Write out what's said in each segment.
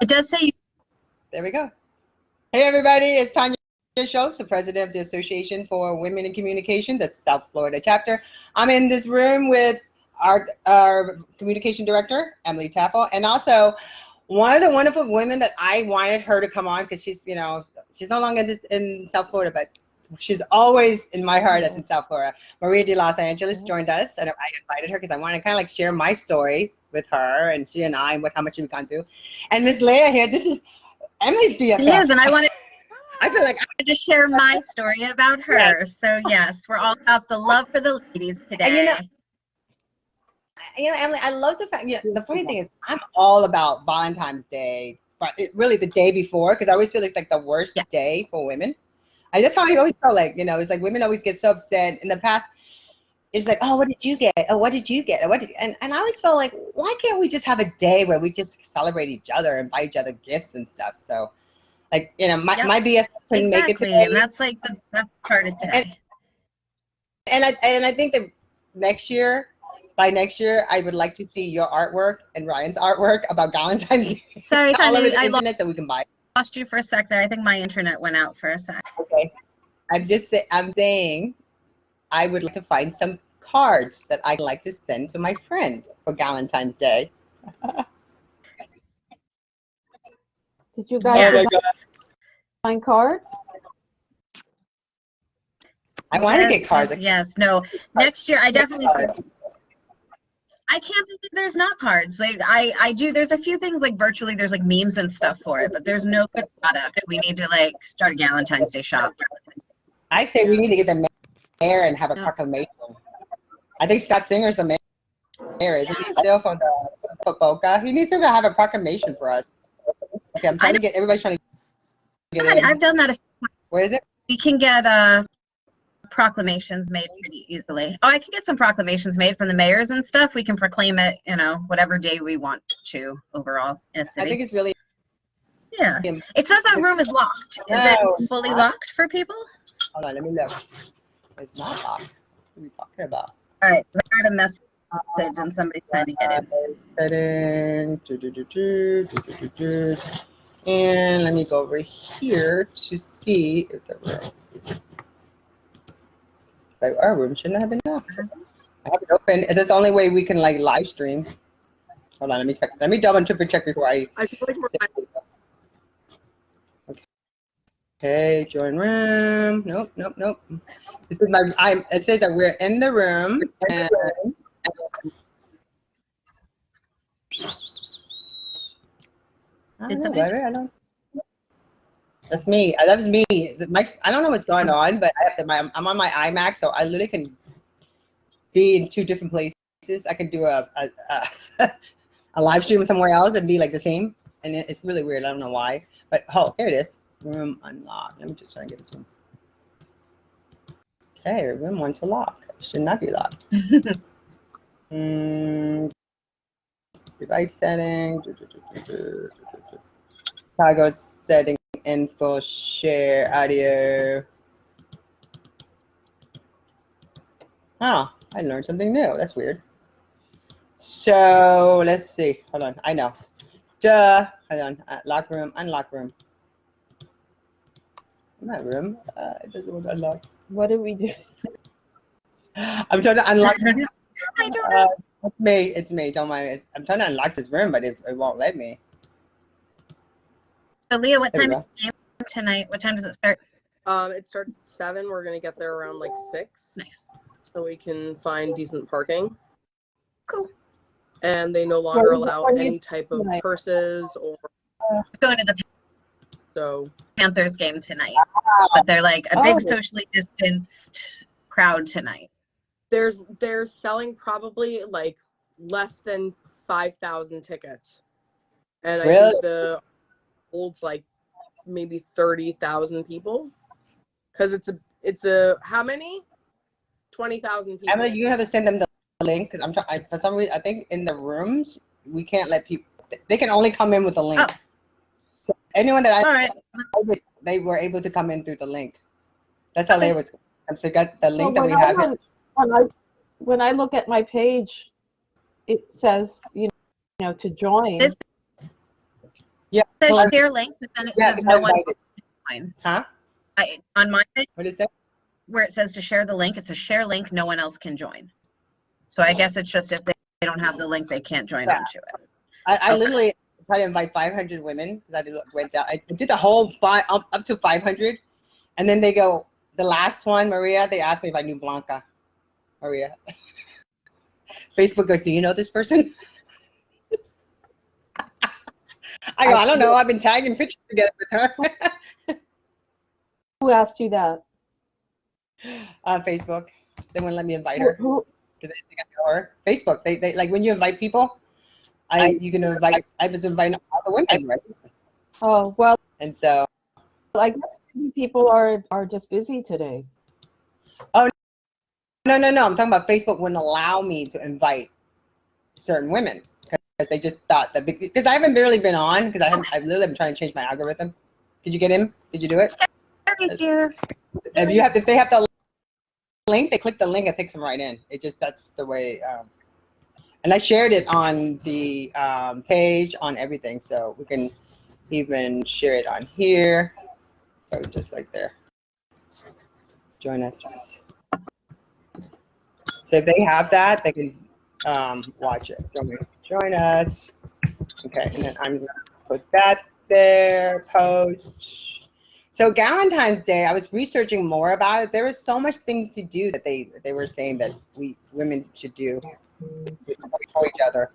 It does say. There we go. Hey, everybody. It's Tanya Schultz, the president of the Association for Women in Communication, the South Florida chapter. I'm in this room with our communication director, Emily Taffel, and also one of the wonderful women that I wanted her to come on because she's, you know, she's no longer in South Florida, but she's always in my heart as in South Florida. Maria de Los Angeles joined us, and I invited her because I wanted to kind of like share my story with her, and she and I, how much we've gone through. And Miss Leah here, this is Emily's BFF. It is, and I wanted. I feel like I just share my story about her. Yes. So yes, we're all about the love for the ladies today. And you know, Emily, I love the fact. You know, the funny thing is, I'm all about Valentine's Day, but really the day before, because I always feel it's like the worst day for women. That's how I always felt like, you know, it's like women always get so upset. In the past, it's like, oh, what did you get? Oh, what did you get? And I always felt like, why can't we just have a day where we just celebrate each other and buy each other gifts and stuff? So, like, you know, my BF couldn't make it today. And that's like the best part of today. And I think that by next year, I would like to see your artwork and Ryan's artwork about Galentine's Day. Sorry, Tanya, I lost, so we can buy it. Lost you for a sec there. I think my internet went out for a sec. Okay. I'm saying I would like to find some cards that I'd like to send to my friends for Galentine's Day. Did you guys find cards? I want to get cards. Yes, no. Next year, I definitely. I can't believe there's not cards. Like I do. There's a few things like virtually. There's like memes and stuff for it, but there's no good product. We need to like start a Galentine's Day shop. I say we need to get the mayor and have a proclamation. I think Scott Singer's the mayor. Isn't he still for Boca? He needs to have a proclamation for us. Okay, I'm trying to get everybody's trying to get in. I've done that a few times. Where is it? We can get proclamations made pretty easily. Oh, I can get some proclamations made from the mayors and stuff. We can proclaim it, you know, whatever day we want to overall in a city. I think it's really. Yeah. It says that room is locked. Is it fully locked for people? Hold on, let me look. It's not locked. What are we talking about? All right, I got a message and somebody's trying to get in. Setting. And let me go over here to see if the room. Like our room shouldn't have been locked. I have it open. That's the only way we can like live stream. Hold on, let me check. Let me double and triple check before I feel like okay, join room. Nope. This is it says that we're in the room and that's me. That was me. I don't know what's going on, but I'm on my iMac, so I literally can be in 2 different places. I can do a live stream somewhere else and be like the same, and it's really weird. I don't know why, but here it is. Room unlocked. Let me just try and get this one. Okay, room 1's locked. Should not be locked. Device setting. Cargo setting. Info, share, audio. Oh, I learned something new. That's weird. So let's see. Hold on. I know. Hold on. Lock room. Unlock room. Not room. It doesn't want to unlock. What do we do? I'm trying to unlock. I don't know. It's me. It's me. Don't mind. I'm trying to unlock this room, but it won't let me. So Leah, what time is the game tonight? What time does it start? It starts at 7. We're gonna get there around like 6. Nice. So we can find decent parking. Cool. And they no longer allow any type of purses or going to the Panthers game tonight, but they're like a big socially distanced crowd tonight. They're selling probably like less than 5,000 tickets, and I think the holds like maybe 30,000 people because it's a how many 20,000 people. Emily, you have to send them the link because for some reason I think in the rooms we can't let people. They can only come in with a link. Oh. So anyone that they were able to come in through the link. That's how they was. So got the link that we have. When I look at my page, it says to join. Yeah. It well, says share link, but then it yeah, says because no one invited. can join. Huh? On my thing, What did it say? where it says to share the link, it says share link, no one else can join. So I guess it's just if they don't have the link, they can't join Yeah. onto it. I Okay. literally tried to invite 500 women because I did the whole up to 500, and then they go the last one, Maria. They asked me if I knew Blanca, Maria. Facebook goes, do you know this person? I go, I don't know. I've been tagging pictures together with her. Who asked you that? On Facebook, they wouldn't let me invite her Who? because they think I know her. Facebook, they like when you invite people. You can invite. I was inviting all the women, right? Oh, well, And so, I guess people are just busy today. no. I'm talking about Facebook wouldn't allow me to invite certain women because they just thought that because I haven't barely been on because I've literally been trying to change my algorithm. Did you get him? Did you do it? Terry's here. If they have the link, they click the link, it takes them right in. That's the way. And I shared it on the page on everything, so we can even share it on here. So just like there. Join us. So if they have that, they can watch it. Join us. Okay, and then I'm gonna put that there. Post. So Galentine's Day, I was researching more about it. There was so much things to do that they were saying that we women should do for each other.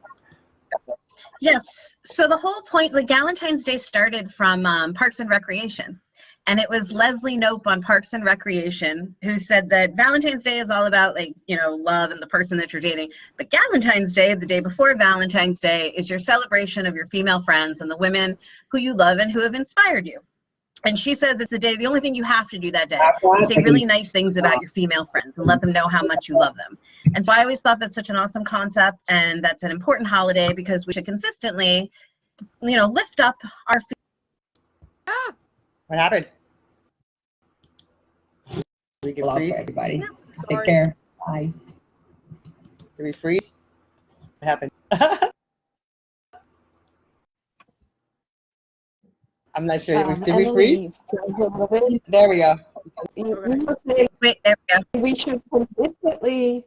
Yes. So the whole point, like Galentine's Day started from Parks and Recreation. And it was Leslie Knope on Parks and Recreation who said that Valentine's Day is all about love and the person that you're dating. But Galentine's Day, the day before Valentine's Day, is your celebration of your female friends and the women who you love and who have inspired you. And she says it's the only thing you have to do that day is say really nice things about your female friends and let them know how much you love them. And so I always thought that's such an awesome concept, and that's an important holiday because we should consistently, lift up our What happened? We can freeze everybody. Yeah. Take care. Bye. Did we freeze? What happened? I'm not sure. Did we freeze? There we go. Wait, there we go. We should consistently.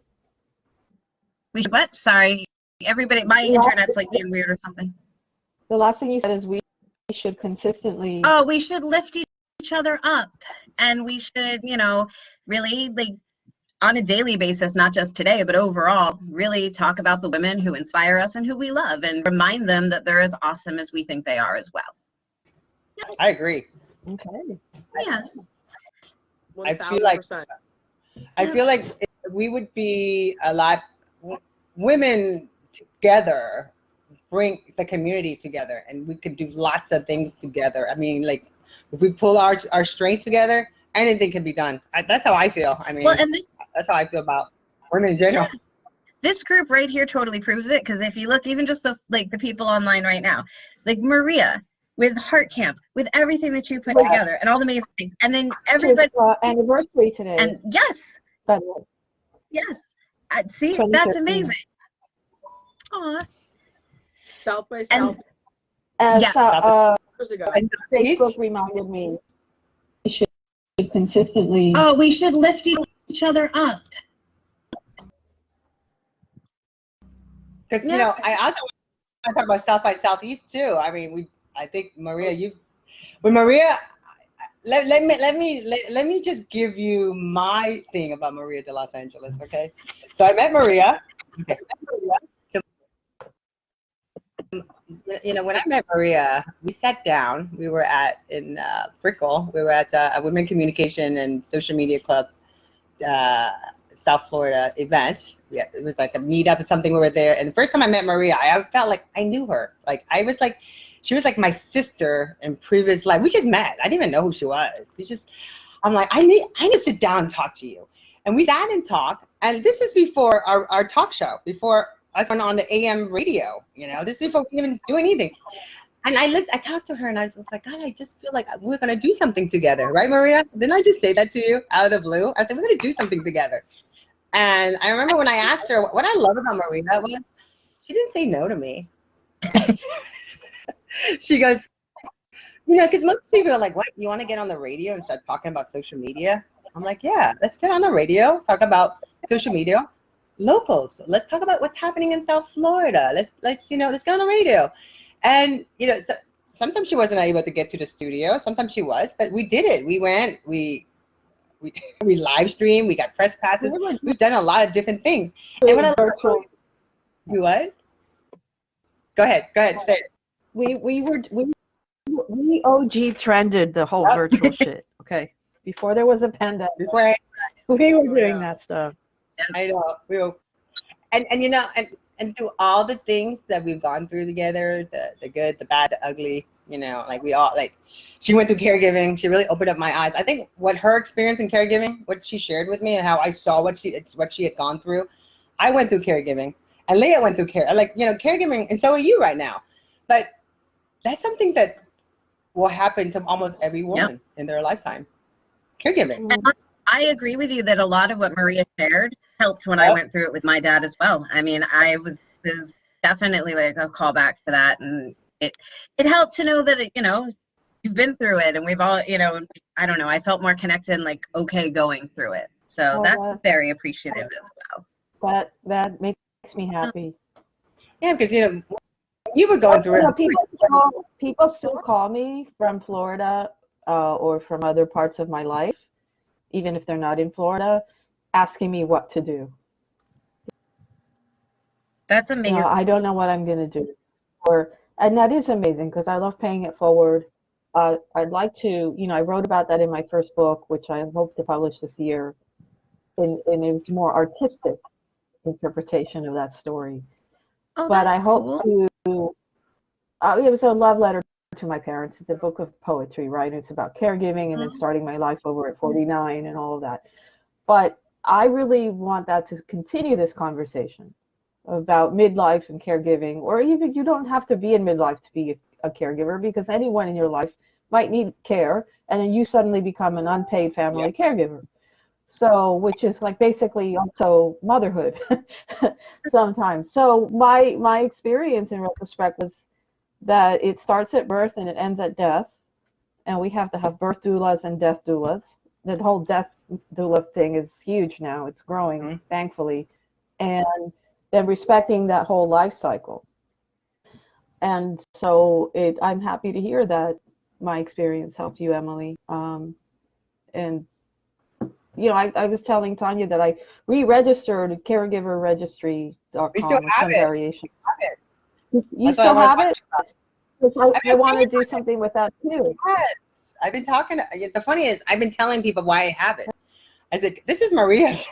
We should what? Sorry. Everybody, my internet's like being weird or something. The last thing you said is we should consistently. Oh, we should lift each other up, and we should, really on a daily basis, not just today, but overall, really talk about the women who inspire us and who we love, and remind them that they're as awesome as we think they are as well. I agree. Okay. Yes. 1000%. I feel like we would be a lot women together, bring the community together, and we could do lots of things together. I mean, like if we pull our strength together, anything can be done. That's how I feel. I mean, that's how I feel about women in general. Yeah. This group right here totally proves it, because if you look, even just the people online right now, like Maria with Heart Camp, with everything that you put together and all the amazing things, and then everybody anniversary today. And yes, see, that's amazing. Aw. South by South. Yeah. Years ago. Facebook reminded me we should consistently. Oh, we should lift each other up. Because I also want to talk about South by Southeast too. I mean, I think Maria, Maria, let me just give you my thing about Maria de Los Angeles, okay? So I met Maria. Okay. So, when I met Maria, we sat down. We were in Brickell. We were at a Women Communication and Social Media Club, South Florida event. Yeah, it was like a meetup or something. We were there, and the first time I met Maria, I felt like I knew her. Like she was like my sister in previous life. We just met. I didn't even know who she was. I'm like, I need to sit down and talk to you. And we sat and talked. And this is before our talk show, before us on the AM radio. This is before we didn't even do anything. And I talked to her, and I was just like, God, I just feel like we're gonna do something together, right, Maria? Didn't I just say that to you out of the blue? I said, we're gonna do something together. And I remember when I asked her, what I love about Maria was she didn't say no to me. She goes, You know, because most people are like, what, you want to get on the radio and start talking about social media? I'm like, yeah, let's get on the radio, talk about social media, locals. Let's talk about what's happening in South Florida. Let's you know, let's get on the radio. And, you know, sometimes she wasn't able to get to the studio. Sometimes she was, but we did it. We went, we live streamed, we got press passes. We've done a lot of different things. And when I do what? Go ahead, say it. We OG trended the whole virtual shit. Okay, before there was a pandemic, we were doing that stuff. I know. We were, and you know, and through all the things that we've gone through together, the good, the bad, the ugly, you know, like we all, like, she went through caregiving. She really opened up my eyes. I think what her experience in caregiving, what she shared with me, and how I saw what she had gone through. I went through caregiving, and Leah went through caregiving, and so are you right now. But that's something that will happen to almost every woman in their lifetime. Caregiving. And I agree with you that a lot of what Maria shared helped when I went through it with my dad as well. I mean, I was definitely like a callback to that, and it helped to know that you know, you've been through it, and we've all, you know, I don't know, I felt more connected and like okay going through it. So that's very appreciative as well. That makes me happy. Yeah, because you know, you were going through it. People still call me from Florida or from other parts of my life, even if they're not in Florida, asking me what to do. That's amazing. I don't know what I'm going to do. And that is amazing because I love paying it forward. I'd like to, you know, I wrote about that in my first book, which I hope to publish this year. And it was more artistic interpretation of that story. Oh, but I hope cool. to, it was a love letter to my parents. It's a book of poetry, right? It's about caregiving and then starting my life over at 49 and all of that. But I really want that to continue this conversation about midlife and caregiving, or even you don't have to be in midlife to be a caregiver, because anyone in your life might need care, and then you suddenly become an unpaid family caregiver. So, which is like basically also motherhood sometimes. So my experience in retrospect was that it starts at birth and it ends at death. And we have to have birth doulas and death doulas. The whole death doula thing is huge now. It's growing, thankfully. And then respecting that whole life cycle. And so I'm happy to hear that my experience helped you, Emily. And you know, I was telling Tanya that I re-registered caregiverregistry.com We still with have some it. variation. You That's what still I have wanna it? I want to do something with that too. Yes, I've been talking. The funny is, I've been telling people why I have it. I said, "This is Maria's."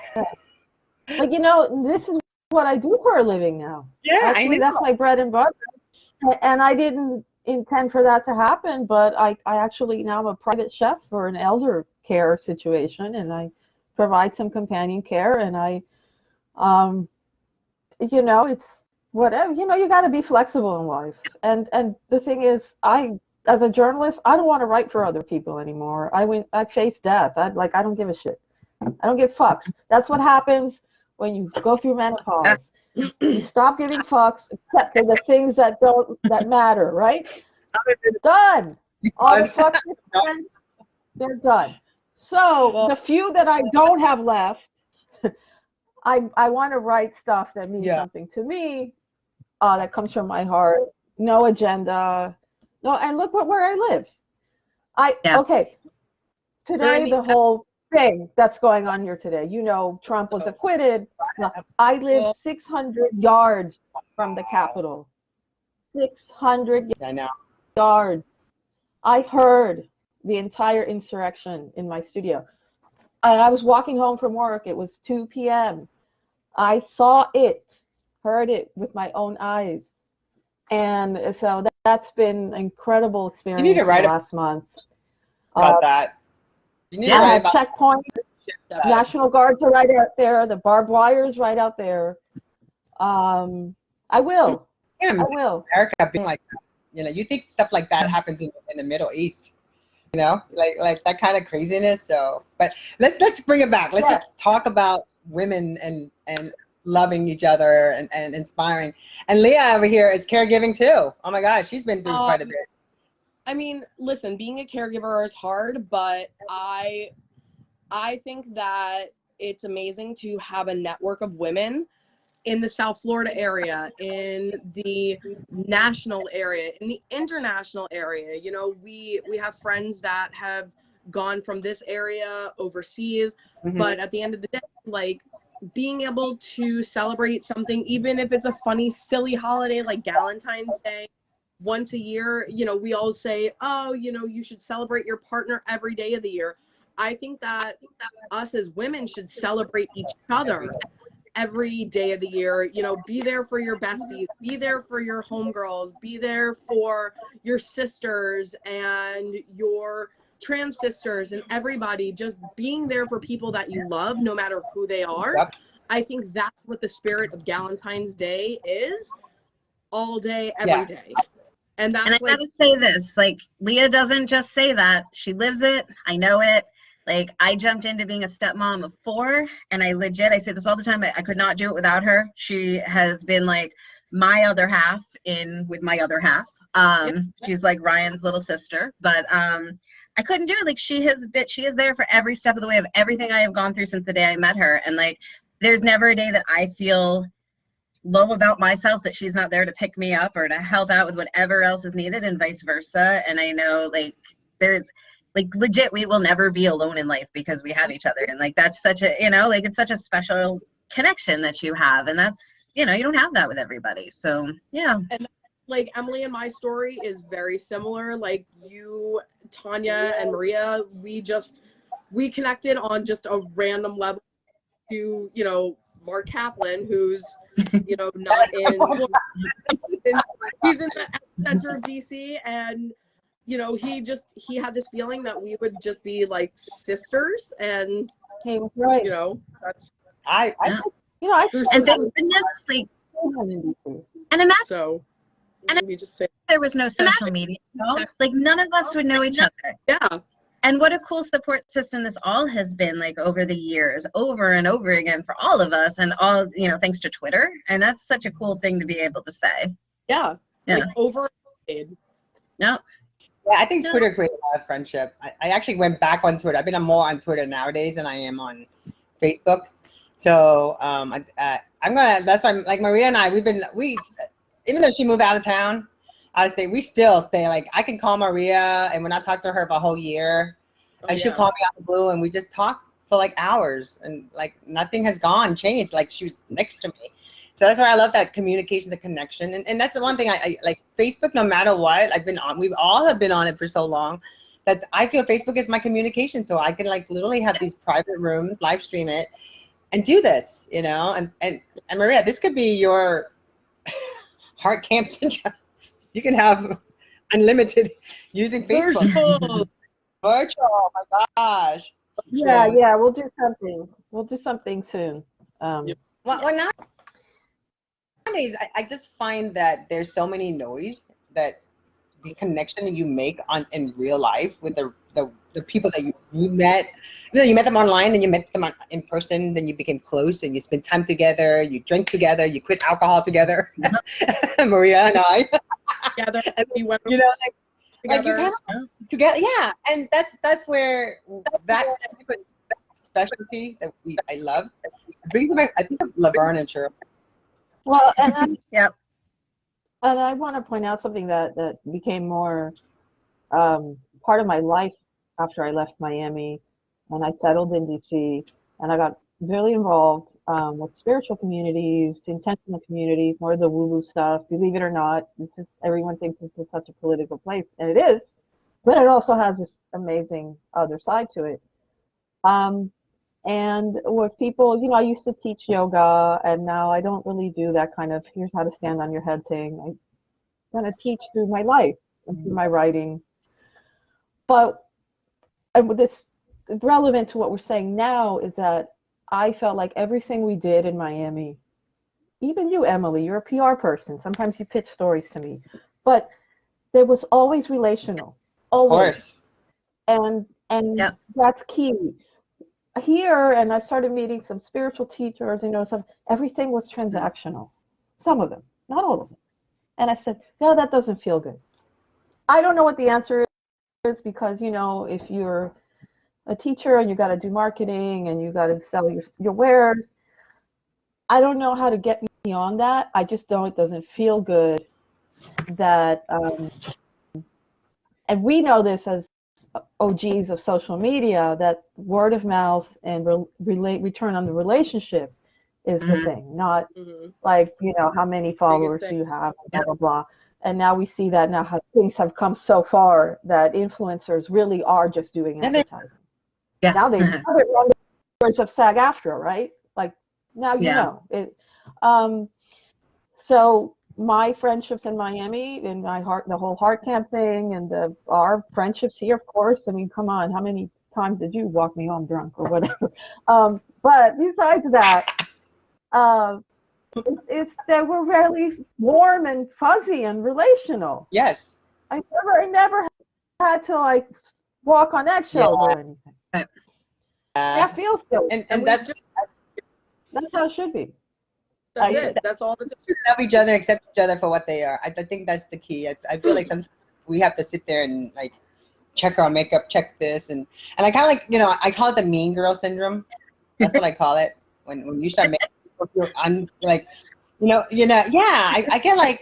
Like, you know, this is what I do for a living now. Yeah, Actually, I know. that's my bread and butter. And I didn't intend for that to happen, but I actually now am a private chef for an elder care situation, and I provide some companion care, and I, you know, it's whatever, you know, you got to be flexible in life. And the thing is, as a journalist, I don't want to write for other people anymore. I faced death. I don't give a shit. I don't give fucks. That's what happens when you go through menopause. You stop giving fucks except for the things that matter, right? Done. All the fucks, they're done. So the few that I don't have left, I want to write stuff that means something to me, that comes from my heart. No agenda. No, and look where I live. Okay. Today, the whole thing that's going on here today. You know, Trump was acquitted. I live 600 yards from the Capitol. 600 yards. I heard the entire insurrection in my studio. And I was walking home from work. It was 2 p.m. I saw it, heard it with my own eyes. And so that's been an incredible experience. You need to write last month. About that. You need to I write had about checkpoints. National Guards are right out there. The barbed wire is right out there. I will. Yeah, I will. America being like that. You know, you think stuff like that happens in the Middle East. You know, like that kind of craziness. So, but let's bring it back. Let's just talk about women and loving each other and inspiring. And Leah over here is caregiving too. Oh my gosh, she's been through quite a bit. I mean, listen, being a caregiver is hard, but I think that it's amazing to have a network of women in the South Florida area, in the national area, in the international area. You know, we have friends that have gone from this area overseas, but at the end of the day, like, being able to celebrate something, even if it's a funny, silly holiday like Galentine's Day, once a year, you know, we all say, oh, you know, you should celebrate your partner every day of the year. I think that us as women should celebrate each other every day of the year. You know, be there for your besties, be there for your homegirls, be there for your sisters and your trans sisters and everybody, just being there for people that you love, no matter who they are. Yep. I think that's what the spirit of Galentine's Day is, all day, every day. And that's, and I like, gotta say this, like, Leah doesn't just say that, she lives it. I know it. Like, I jumped into being a stepmom of 4, and I say this all the time, I could not do it without her. She has been like my other half with my other half. She's like Ryan's little sister, but I couldn't do it. Like, she is there for every step of the way of everything I have gone through since the day I met her. And like, there's never a day that I feel low about myself that she's not there to pick me up or to help out with whatever else is needed, and vice versa. And I know, like, there's, like, legit, we will never be alone in life because we have each other. And like, that's such a, you know, like, it's such a special connection that you have, and that's, you know, you don't have that with everybody. So yeah. And like, Emily and my story is very similar. Like, you, Tanya, and Maria, we connected on just a random level to, you know, Mark Kaplan, who's, you know, not he's in the center of DC, and, you know, he had this feeling that we would just be like sisters, and He was right. you know, that's You know, And thank goodness, like, and imagine so we just say, there was no social media, like, none of us would know each other. yeah. And what a cool support system this all has been, like, over the years, over and over again, for all of us, and all, you know, thanks to Twitter. And that's such a cool thing to be able to say. Yeah. Like, over. Yeah. Yeah, I think Twitter created a lot of friendship. I actually went back on Twitter. I've been more on Twitter nowadays than I am on Facebook. So that's why, like, Maria and I, even though she moved out of town, out of state, we still stay. Like, I can call Maria, and when I talk to her for a whole year, and she'll call me out of the blue, and we just talk for like hours, and like nothing has changed. Like, she was next to me. So that's why I love that communication, the connection. And that's the one thing I like. Facebook, no matter what, we all have been on it for so long, that I feel Facebook is my communication. So I can, like, literally have these private rooms, live stream it, and do this, you know. And Maria, this could be your heart camp syndrome. You can have unlimited using Facebook. Virtual, oh my gosh. Yeah, we'll do something. We'll do something soon. Well, nowadays, I just find that there's so many noise that the connection that you make in real life with the people that you met. You met them online, then you met them in person, then you became close, and you spend time together, you drink together, you quit alcohol together. Maria and I. Together, and we went, you know, like together. Together, yeah. And that's where that type of specialty that I love brings me back. I think of Laverne and Shirley. Well, and Yep. And I want to point out something that became more part of my life after I left Miami, and I settled in DC, and I got really involved with spiritual communities, intentional communities, more of the woo-woo stuff. Believe it or not, everyone thinks this is such a political place, and it is, but it also has this amazing other side to it. And with people, you know, I used to teach yoga, and now I don't really do that kind of here's how to stand on your head thing. I kind of teach through my life and through my writing. But with this, relevant to what we're saying now, is that I felt like everything we did in Miami, even you, Emily, you're a PR person. Sometimes you pitch stories to me, but there was always relational, always. Of course. And yep. That's key. Here, and I started meeting some spiritual teachers, you know, everything was transactional. Some of them, not all of them. And I said, no, that doesn't feel good. I don't know what the answer is because, you know, if you're a teacher and you got to do marketing and you got to sell your wares, I don't know how to get beyond that. I just don't. It doesn't feel good that, and we know this as OGs of social media, that word of mouth and return on the relationship is the thing, not like, you know, how many followers do you have, blah, blah, blah. And now we see that now how things have come so far that influencers really are just doing advertising. Yeah. Now they're members of SAG-AFTRA, right? Like now you know it. So my friendships in Miami and the whole heart camp thing and our friendships here, of course. I mean, come on, how many times did you walk me home drunk or whatever? But besides that, it's that we're really warm and fuzzy and relational. Yes. I never had to like walk on eggshells or anything. That feels good. And that's how it should be. That's it. That's all that's love each other, accept each other for what they are. I think that's the key. I feel like sometimes we have to sit there and like check our makeup, check this, and I kind of like, you know, I call it the mean girl syndrome. That's what I call it. When you start making people feel like, yeah. I get like,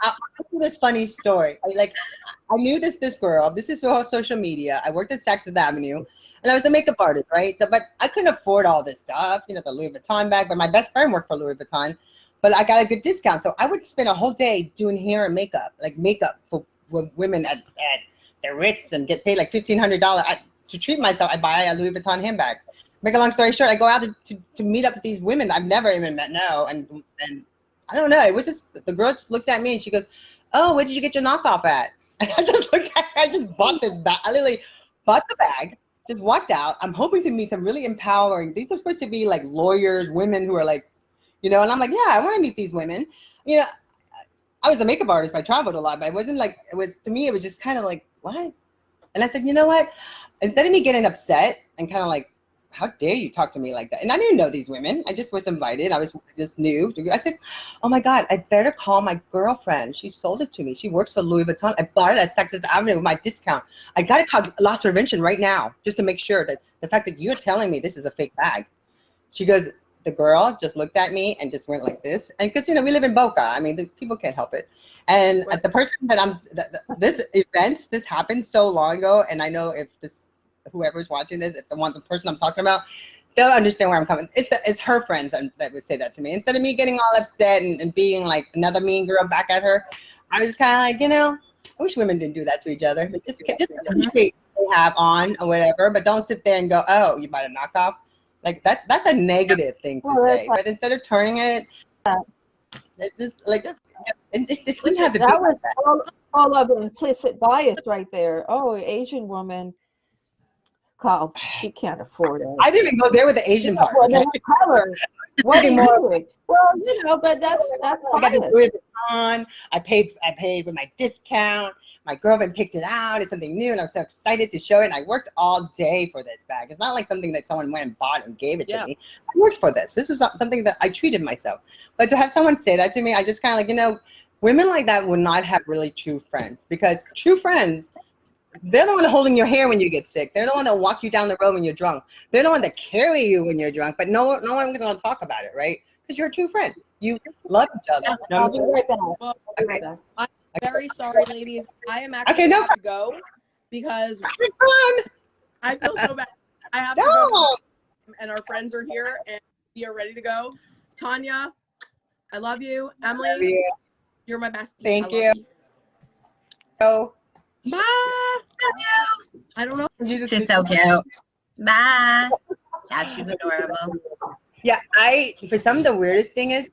I'll do this funny story. I knew this girl. This is before social media. I worked at Saks Fifth Avenue. And I was a makeup artist, right? So, but I couldn't afford all this stuff, you know, the Louis Vuitton bag. But my best friend worked for Louis Vuitton, but I got a good discount. So I would spend a whole day doing hair and makeup, like makeup for women at the Ritz, and get paid like $1,500 to treat myself. I buy a Louis Vuitton handbag. Make a long story short, I go out to meet up with these women I've never even met now, and I don't know. It was just the girl just looked at me and she goes, "Oh, where did you get your knockoff at?" And I just looked at her. I just bought this bag. I literally bought the bag. Just walked out. I'm hoping to meet some really empowering. These are supposed to be like lawyers, women who are like, you know, and I'm like, yeah, I want to meet these women. You know, I was a makeup artist. I traveled a lot, but it wasn't like, to me, it was just kind of like, what? And I said, you know what? Instead of me getting upset and kind of like, how dare you talk to me like that? And I didn't know these women. I just was invited. I was just new. I said, oh my God, I better call my girlfriend. She sold it to me. She works for Louis Vuitton. I bought it at Saks Fifth Avenue with my discount. I got to call loss prevention right now just to make sure that the fact that you're telling me this is a fake bag. She goes, the girl just looked at me and just went like this. And because, you know, we live in Boca. I mean, people can't help it. And the person that this happened so long ago. And I know if whoever's watching this, the person I'm talking about, they'll understand where I'm coming. It's her friends that would say that to me. Instead of me getting all upset and being like another mean girl back at her, I was kind of like, you know, I wish women didn't do that to each other. Just appreciate what they have on or whatever, but don't sit there and go, oh, you might have knocked off. Like that's a negative thing to say. But instead of turning it, it just like it didn't have to be that like was that. all of implicit bias right there. Oh, Asian woman. Carl, she can't afford it. I didn't even go there with the Asian part. Well, then tell her. What are you doing? Well, you know, but that's I got this Louis Vuitton. I paid with my discount. My girlfriend picked it out. It's something new, and I was so excited to show it. And I worked all day for this bag. It's not like something that someone went and bought and gave it to me. I worked for this. This was something that I treated myself. But to have someone say that to me, I just kind of like, you know, women like that would not have really true friends, because true friends, they're the one holding your hair when you get sick. They're the one that walk you down the road when you're drunk. They're the one that carry you when you're drunk. But no one's going to talk about it, right? Because you're a true friend. You love each other. I'll be right back. Well, okay. I'm very sorry, ladies. I am actually have to go because I feel so bad. I have to go, and our friends are here, and we are ready to go. Tanya, I love you. Emily, you're my bestie. Thank you. Bye. I don't know. She's so cute. Bye. Yeah, she's adorable. Yeah, for some of the weirdest thing is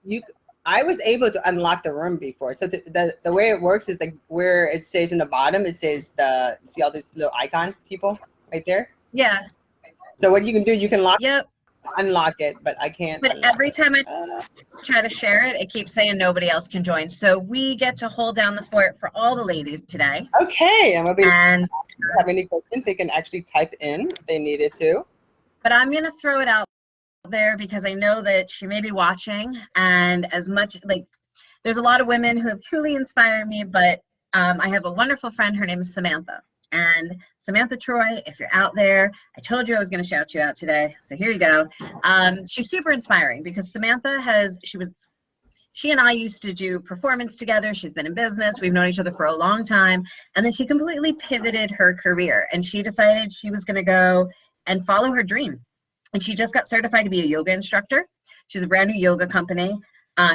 I was able to unlock the room before. So the way it works is like where it says in the bottom, it says see all these little icon people right there? Yeah. So what you can do, you can unlock it, but I can't. But every time I try to share it, it keeps saying nobody else can join. So we get to hold down the fort for all the ladies today. Okay. And if they have any questions, they can actually type in if they needed to. But I'm going to throw it out there because I know that she may be watching, and as much like there's a lot of women who have truly inspired me, but I have a wonderful friend. Her name is Samantha. And Samantha Troy, if you're out there, I told you I was going to shout you out today. So here you go. She's super inspiring because Samantha she and I used to do performance together. She's been in business. We've known each other for a long time. And then she completely pivoted her career and she decided she was going to go and follow her dream. And she just got certified to be a yoga instructor. She has a brand new yoga company.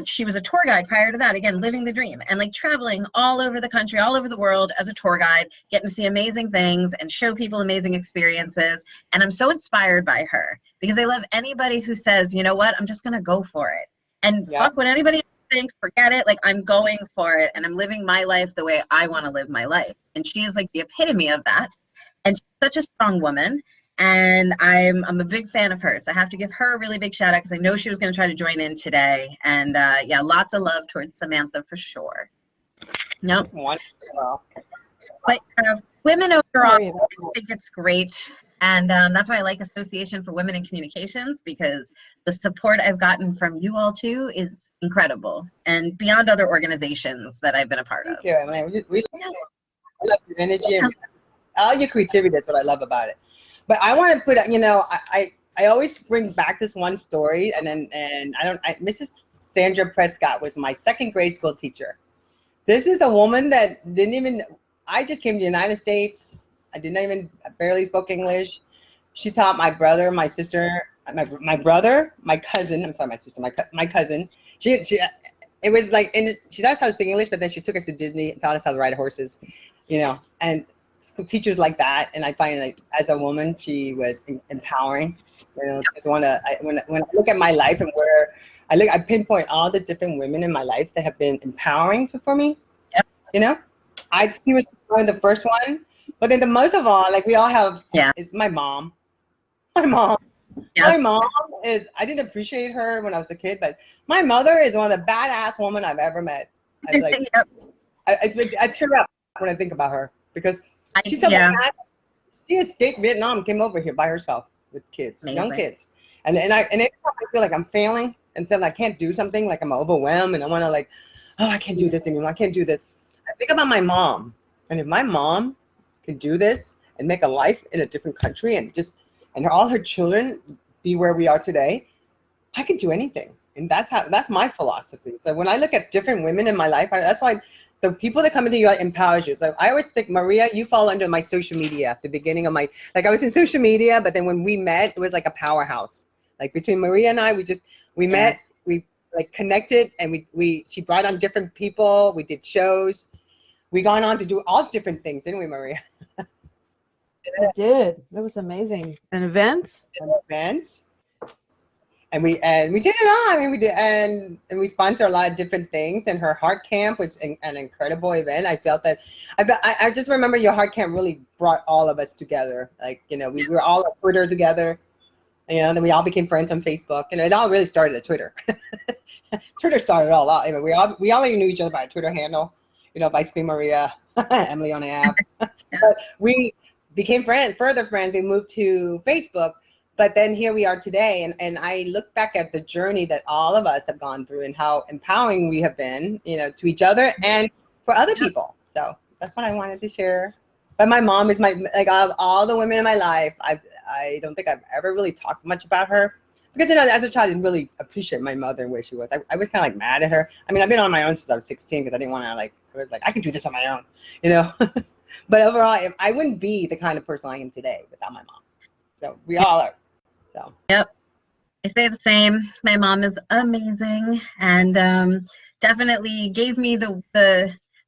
She was a tour guide prior to that, again, living the dream and like traveling all over the country, all over the world as a tour guide, getting to see amazing things and show people amazing experiences. And I'm so inspired by her because I love anybody who says, you know what, I'm just going to go for it. And fuck what anybody thinks, forget it. Like I'm going for it and I'm living my life the way I want to live my life. And she is like the epitome of that. And she's such a strong woman. And I'm a big fan of hers. So I have to give her a really big shout out because I know she was going to try to join in today. And yeah, lots of love towards Samantha for sure. Nope. Wonderful. But women overall, I think it's great. And that's why I like Association for Women in Communications because the support I've gotten from you all too is incredible and beyond other organizations that I've been a part of. Thank you, Emily. We love your energy and all your creativity. That's what I love about it. But I want to put, you know, I always bring back this one story, and Mrs. Sandra Prescott was my second grade school teacher. This is a woman that I just came to the United States. I barely spoke English. She taught my brother, my sister, my brother, my cousin. I'm sorry, my sister, my cousin. It was like, and she knows how to speak English, but then she took us to Disney and taught us how to ride horses, you know, and teachers like that. And I find like as a woman, she was empowering, you know, just when I look at my life and where I pinpoint all the different women in my life that have been empowering for me. Yep. You know, she was the first one, but then the most of all, like we all have, is my mom. Yep. My mom is, I didn't appreciate her when I was a kid, but my mother is one of the badass women I've ever met. I tear up when I think about her because she's so badass. She escaped Vietnam, came over here by herself with kids, young kids. And I feel like I'm failing and then I can't do something, like I'm overwhelmed and I want to like, oh, I can't do this anymore. I can't do this. I think about my mom. And if my mom can do this and make a life in a different country and all her children be where we are today, I can do anything. And that's my philosophy. So when I look at different women in my life, that's why the people that come into you empowers you. So I always think, Maria, you fall under my social media at the beginning of I was in social media, but then when we met, it was like a powerhouse. Like between Maria and I, we met, we like connected, and she brought on different people. We did shows. We gone on to do all different things, didn't we, Maria? We did. It was amazing. And events. And we did it all. I mean, we did, and we sponsor a lot of different things. And her heart camp was an incredible event. I felt that. I just remember your heart camp really brought all of us together. Like, you know, we were all on Twitter together. You know, then we all became friends on Facebook. And it all really started at Twitter. Twitter started it all out. You know, we all knew each other by a Twitter handle. You know, Ice Cream Maria, Emily on the app. But we became further friends. We moved to Facebook. But then here we are today, and I look back at the journey that all of us have gone through and how empowering we have been, you know, to each other and for other people. So that's what I wanted to share. But my mom is like of all the women in my life, I don't think I've ever really talked much about her because, you know, as a child, I didn't really appreciate my mother and where she was. I was kind of like mad at her. I mean, I've been on my own since I was 16 because I didn't want to I was like, I can do this on my own, you know. But overall, I wouldn't be the kind of person I am today without my mom. So we all are. So. Yep. I say the same. My mom is amazing and definitely gave me the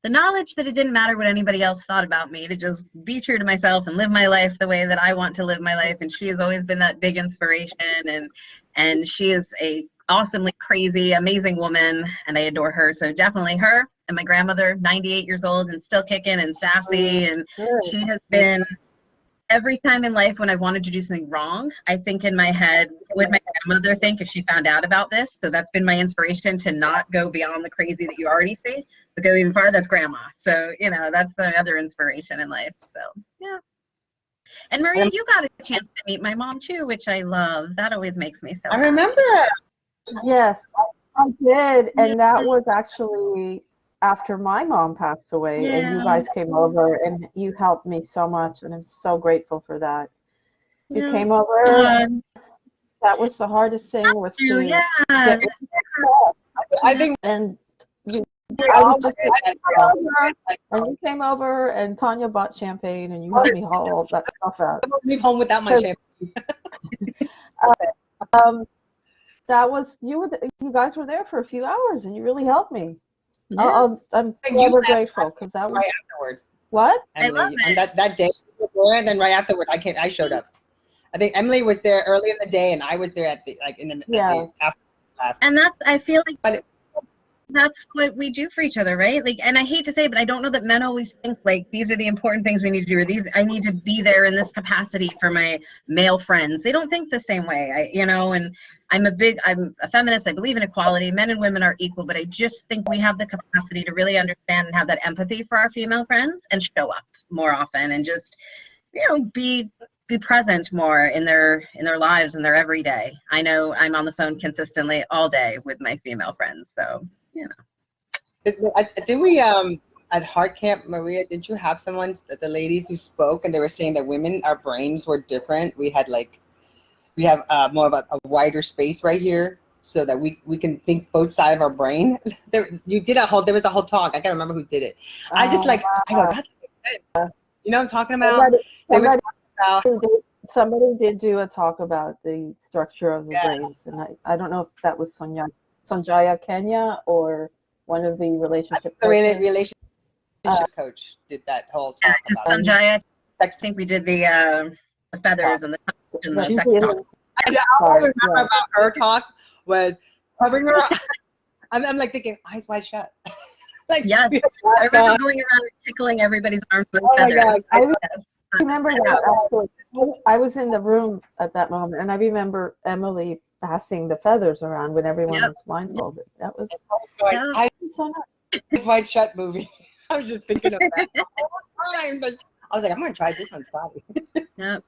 knowledge that it didn't matter what anybody else thought about me, to just be true to myself and live my life the way that I want to live my life. And she has always been that big inspiration, and she is a awesomely crazy, amazing woman, and I adore her. So definitely her and my grandmother, 98 years old and still kicking and sassy, and she has been. Every time in life when I've wanted to do something wrong, I think in my head, what would my grandmother think if she found out about this? So that's been my inspiration to not go beyond the crazy that you already see, but go even farther. That's grandma. So, you know, that's the other inspiration in life. So, yeah. And Maria, you got a chance to meet my mom too, which I love. That always makes me so happy. I remember. Yes, I did. And that was actually after my mom passed away, and you Yeah. guys came over and you helped me so much, and I'm so grateful for that. You Yeah. came over. That was the hardest thing, was to Yeah. get I think and you. we I was all just and you came over, and Tanya bought champagne, and you helped me haul all that stuff out. leave home without my champagne. That was you guys were there for a few hours, and you really helped me. Yeah. I'm And you forever left grateful, because that was right afterwards. what? I love Emily, it. on that day you were there, and then right afterward, I showed up. I think Emily was there early in the day, and I was there at the Yeah. after last. And that's, I feel like But that's what we do for each other, right? Like, and I hate to say it, but I don't know that men always think like these are the important things we need to do, or these, I need to be there in this capacity for my male friends. They don't think the same way, and I'm a feminist. I believe in equality. Men and women are equal, but I just think we have the capacity to really understand and have that empathy for our female friends and show up more often and just, be present more in their lives and their everyday. I know I'm on the phone consistently all day with my female friends, so did we at Heart Camp, Maria? Did you have the ladies who spoke, and they were saying that women, our brains were different. We have more of a wider space right here, so that we can think both sides of our brain. There was a whole talk. I can't remember who did it. I go, that makes sense. You know what I'm talking about? Somebody did do a talk about the structure of the brains, and I don't know if that was Sanjaya Kenya or one of the relationship The coaches. relationship coach did that whole talk about Sanjaya, I think we did the feathers and the touch and the sex talk. All I remember about her talk was covering her. I'm like thinking, eyes wide shut. Like, yes, I remember going around and tickling everybody's arms with feathers. I remember that. Actually, I was in the room at that moment, and I remember Emily passing the feathers around when everyone was blindfolded. That was eyes wide shut movie. I was just thinking of that. I was like, I'm gonna try this on Scotty. Yeah.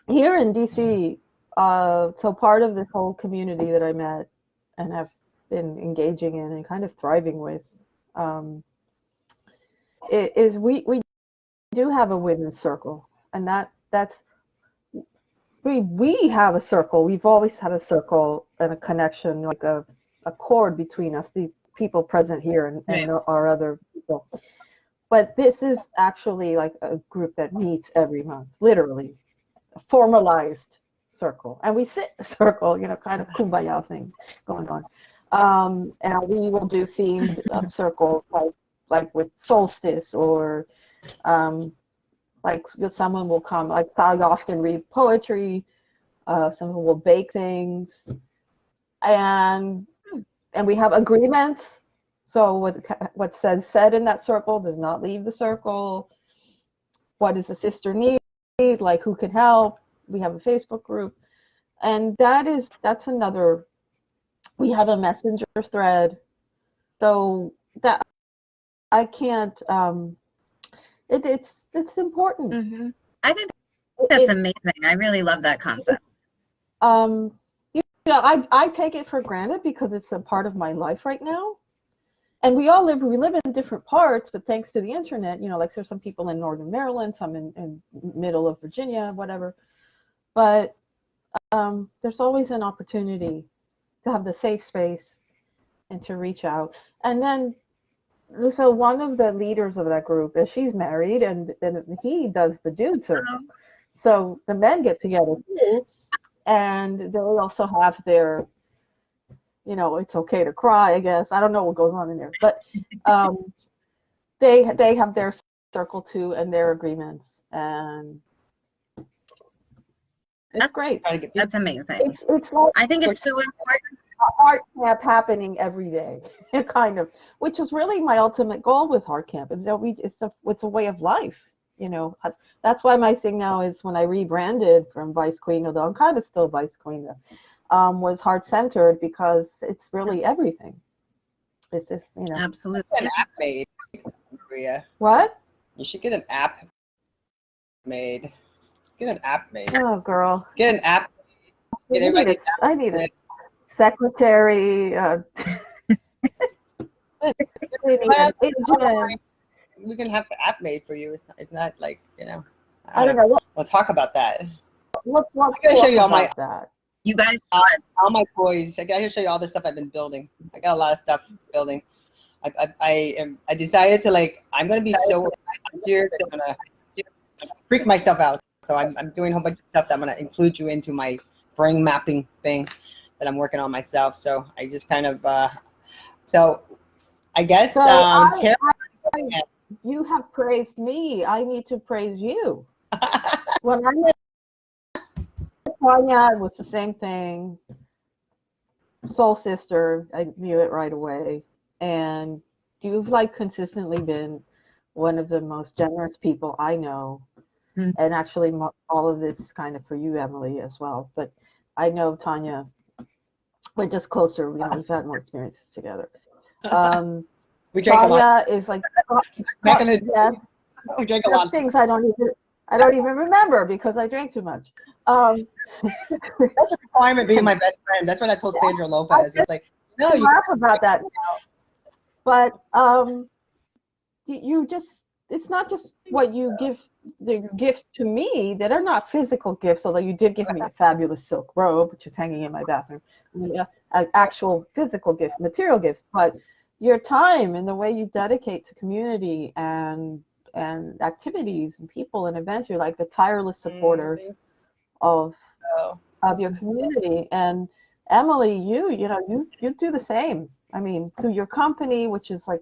Here in DC, so part of this whole community that I met and have been engaging in and kind of thriving with, is we do have a women's circle, and that's we have a circle. We've always had a circle and a connection, like a cord between us, the people present here and our other people. But this is actually like a group that meets every month, literally a formalized circle, and we sit in a circle, kind of kumbaya thing going on, and we will do themed circles like with solstice, or like someone will come, like I often read poetry, someone will bake things, and we have agreements. So what said in that circle does not leave the circle. What does a sister need? Like, who can help? We have a Facebook group, and that's another. We have a messenger thread, so that I can't. It's important. Mm-hmm. I think that's amazing. I really love that concept. I take it for granted because it's a part of my life right now. And we live in different parts, but thanks to the internet, like there's some people in northern Maryland, some in middle of Virginia, whatever. But there's always an opportunity to have the safe space and to reach out. And then, so one of the leaders of that group is, she's married, and he does the dude circle. So the men get together too, and they also have their, it's okay to cry, I guess. I don't know what goes on in there, but they have their circle too, and their agreements, and that's great. That's amazing. It's like, I think it's so important. Heart Camp happening every day, kind of, which is really my ultimate goal with Heart Camp. Is that it's a way of life. That's why my thing now is, when I rebranded from Vice Queen, although I'm kind of still Vice Queen, was heart centered, because it's really everything. It's just, Absolutely. An app made, Maria. What? You should get an app made. Get an app made. Oh, girl. Get an app made. I need a secretary. We can have the app made for you. It's not like, you know. I don't know. We'll talk about that. Let's I'm gonna show you all my that. You guys, all my toys. I gotta show you all the stuff I've been building. I got a lot of stuff building. I decided to, like, I'm gonna be so here that's gonna freak myself out. So I'm doing a whole bunch of stuff that I'm gonna include you into my brain mapping thing that I'm working on myself. So I just kind of so I guess Tara, you have praised me. I need to praise you. When I met Tanya, it was the same thing. Soul sister, I knew it right away. And you've like consistently been one of the most generous people I know. Mm. And actually all of this is kind of for you, Emily, as well. But I know Tanya, we're just closer. You know, we've had more experiences together. we drank Tanya a lot. is like, Back in the yeah, we drank a lot of things I don't even remember because I drank too much. That's a requirement being my best friend. That's what I told Sandra Lopez. It's like, no, you laugh about that now. But you just, it's not just what you give, the gifts to me that are not physical gifts, although you did give me a fabulous silk robe, which is hanging in my bathroom, actual physical gifts, material gifts, but your time and the way you dedicate to community and activities and people and events. You're like a tireless supporter of your community. And Emily, you know, you do the same. I mean, through your company, which is like,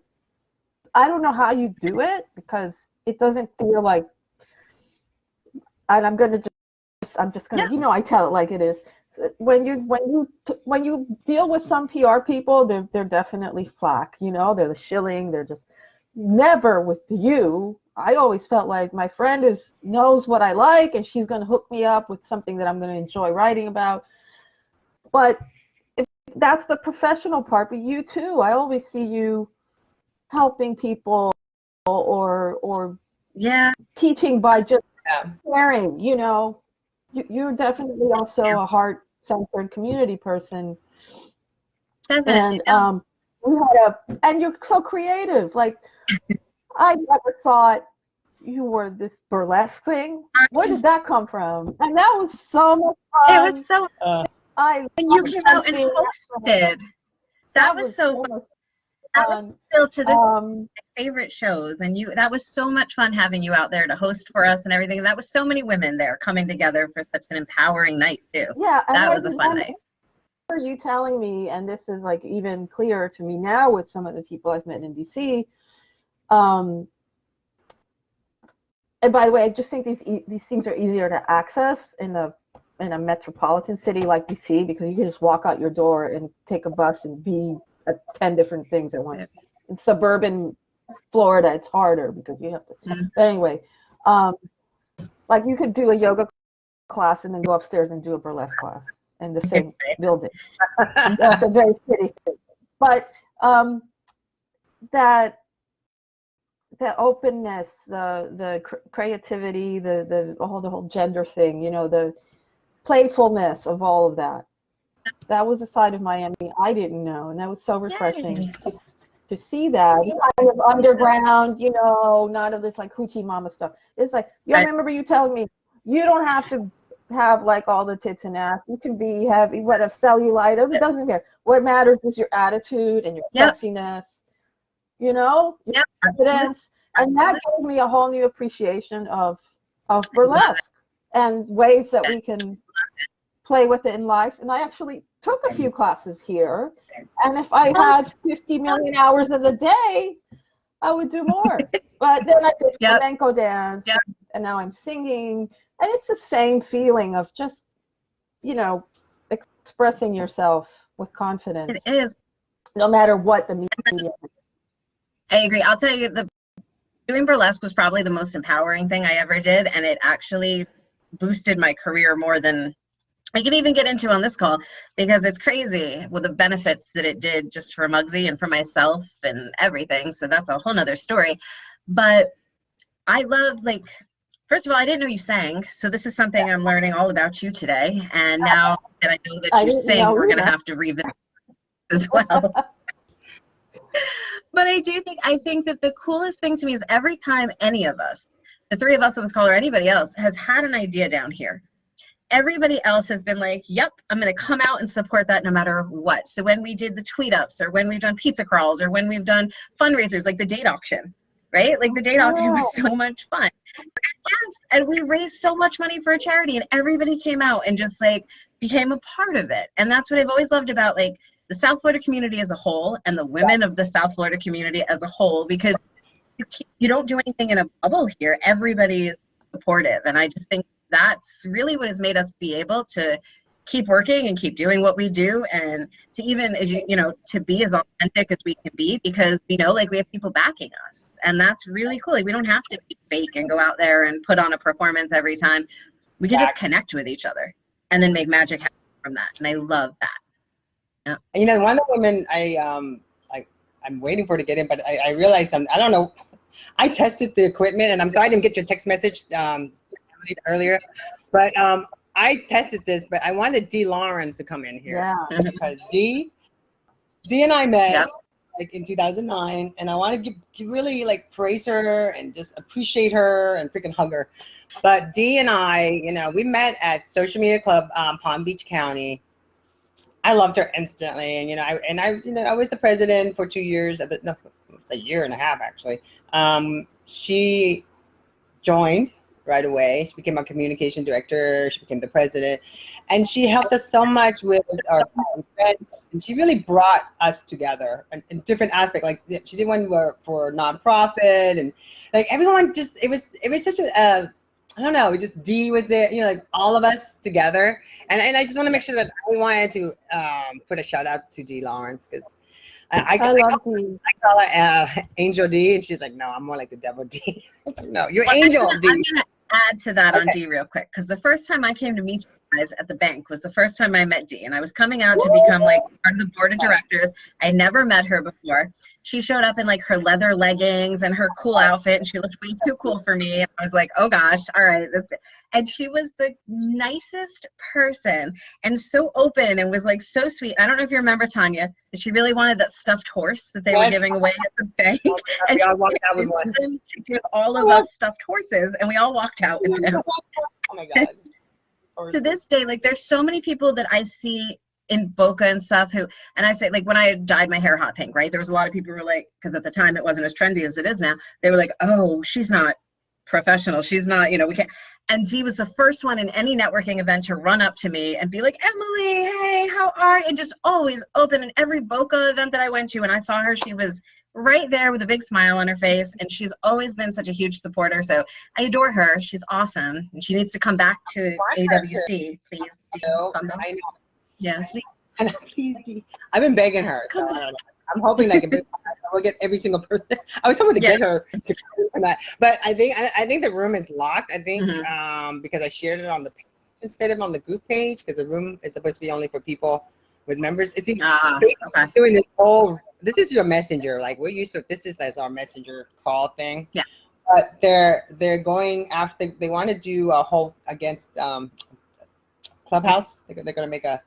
I don't know how you do it because it doesn't feel like, and I'm just gonna, you know, I tell it like it is. When you deal with some PR people, they're definitely flack, you know, they're the shilling, they're just never with you. I always felt like my friend knows what I like and she's going to hook me up with something that I'm going to enjoy writing about. But that's the professional part. But you too, I always see you helping people or yeah, teaching by just sharing, you know. You're definitely also a heart-centered community person. definitely. And and you're so creative. Like, I never thought you were this burlesque thing. Where did that come from? And that was so much fun. It was so. When you came out and hosted, that was so fun. That was still to this my favorite shows, and that was so much fun having you out there to host for us and everything. And that was so many women there coming together for such an empowering night too. Yeah, that was a fun night. You telling me, and this is like even clearer to me now with some of the people I've met in DC. And by the way, I just think these things are easier to access in a metropolitan city like DC, because you can just walk out your door and take a bus and be at 10 different things at once. In suburban Florida, it's harder because you have to. But anyway, like you could do a yoga class and then go upstairs and do a burlesque class in the same building. That's a very city thing. But that openness, the creativity, the whole gender thing, you know, the playfulness of all of that. That was a side of Miami I didn't know, and that was so refreshing to see that. Kind of underground, you know, none of this like hoochie mama stuff. It's like, I remember you telling me you don't have to have like all the tits and ass. You can be heavy, whatever, cellulite. It doesn't care. What matters is your attitude and your sexiness. You know, your confidence, and that gave me a whole new appreciation of burlesque and ways that we can play with it in life. And I actually took a few classes here, and if I had 50 million hours of the day, I would do more. But then I did flamenco dance, and now I'm singing, and it's the same feeling of just, you know, expressing yourself with confidence. It is. No matter what the medium is. I agree. I'll tell you, doing burlesque was probably the most empowering thing I ever did, and it actually boosted my career more than I can even get into on this call, because it's crazy with the benefits that it did just for Muggsy and for myself and everything. So that's a whole nother story. But I love, like, first of all, I didn't know you sang, so this is something I'm learning all about you today. And now that I know that you sing, we're going to have to revisit as well. But I think that the coolest thing to me is every time any of us, the three of us on this call or anybody else, has had an idea down here, everybody else has been like, yep, I'm going to come out and support that no matter what. So when we did the tweet ups, or when we've done pizza crawls, or when we've done fundraisers like the date auction, right? Like the date auction was so much fun. Yes, and we raised so much money for a charity, and everybody came out and just like became a part of it. And that's what I've always loved about like the South Florida community as a whole, and the women of the South Florida community as a whole, because you don't do anything in a bubble here. Everybody is supportive, and I just think that's really what has made us be able to keep working and keep doing what we do, and to even, as you know, to be as authentic as we can be, because we know like we have people backing us, and that's really cool. Like we don't have to be fake and go out there and put on a performance every time. We can just connect with each other and then make magic happen from that, and I love that. Yeah. You know, one of the women I'm waiting for to get in, but I realized something. I don't know. I tested the equipment, and I'm sorry I didn't get your text message earlier, but I tested this, but I wanted Dee Lawrence to come in here because Dee and I met like in 2009, and I want to really like praise her and just appreciate her and freaking hug her. But Dee and I, you know, we met at Social Media Club, Palm Beach County. I loved her instantly, and I was the president for 2 years. No, it was a year and a half actually. She joined right away. She became our communication director. She became the president, and she helped us so much with our events. And she really brought us together in different aspects. Like she did one for nonprofit, and like everyone just it was such a I don't know. It just Dee was there. You know, like all of us together. And I just want to make sure that I wanted to put a shout out to Dee Lawrence, because I call her Angel D, and she's like, no, I'm more like the Devil D. No, you're Angel D. I'm gonna add to that on Dee real quick, because the first time I came to meet you guys at the bank was the first time I met Dee, and I was coming out to become like part of the board of directors. I never met her before. She showed up in like her leather leggings and her cool outfit, and she looked way too cool for me. And I was like, oh gosh, all right, and she was the nicest person and so open and was like so sweet. I don't know if you remember, Tanya, but she really wanted that stuffed horse that they were giving away at the bank. And she walked out with one to give all of us stuffed horses, and we all walked out with them. Oh my God. To this day, like there's so many people that I see in Boca and stuff who, and I say like when I dyed my hair hot pink, right? There was a lot of people who were like, because at the time it wasn't as trendy as it is now, they were like, oh, she's not professional. She's not, you know, we can't. And Dee was the first one in any networking event to run up to me and be like, Emily, hey, how are you? And just always open. In every Boca event that I went to and I saw her, she was right there with a big smile on her face, and she's always been such a huge supporter. So I adore her. She's awesome, and she needs to come back to AWC, please. Come back. I know. Yes. I know, please, Dee. I've been begging her, so I don't know. I'm hoping that I will get every single person. I was hoping to get her to come for that, but I think the room is locked. I think because I shared it on the page instead of on the group page, because the room is supposed to be only for people with members. I think doing this whole. This is your messenger. Like we're used to. This is as our messenger call thing. Yeah. But they're going after. They want to do a whole against Clubhouse. They're going to make a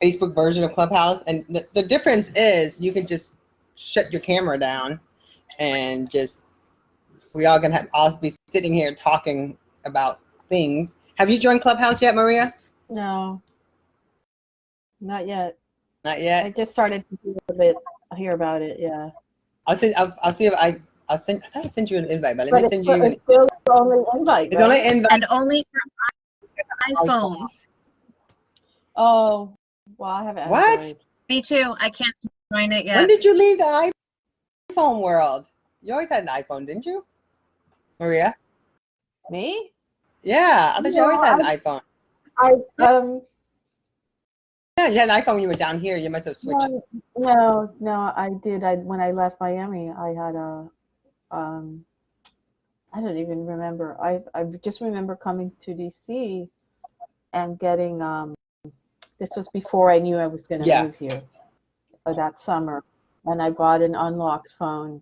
Facebook version of Clubhouse, and the difference is you can just shut your camera down, and just we all gonna all be sitting here talking about things. Have you joined Clubhouse yet, Maria? No, not yet. Not yet. I just started to do a bit. Hear about it. Yeah. I'll see if I'll send. I thought I sent you an invite, but let me send you. It's still only invite. It's only invite, and only from iPhone. Oh, well, I have Android. What? Me too. I can't join it yet. When did you leave the iPhone world? You always had an iPhone, didn't you, Maria? Me? Yeah, I thought you always had an iPhone. Yeah, you had an iPhone when you were down here. You must have switched. No, I did. When I left Miami, I had a, I don't even remember. I just remember coming to DC and getting, this was before I knew I was going to move here that summer. And I bought an unlocked phone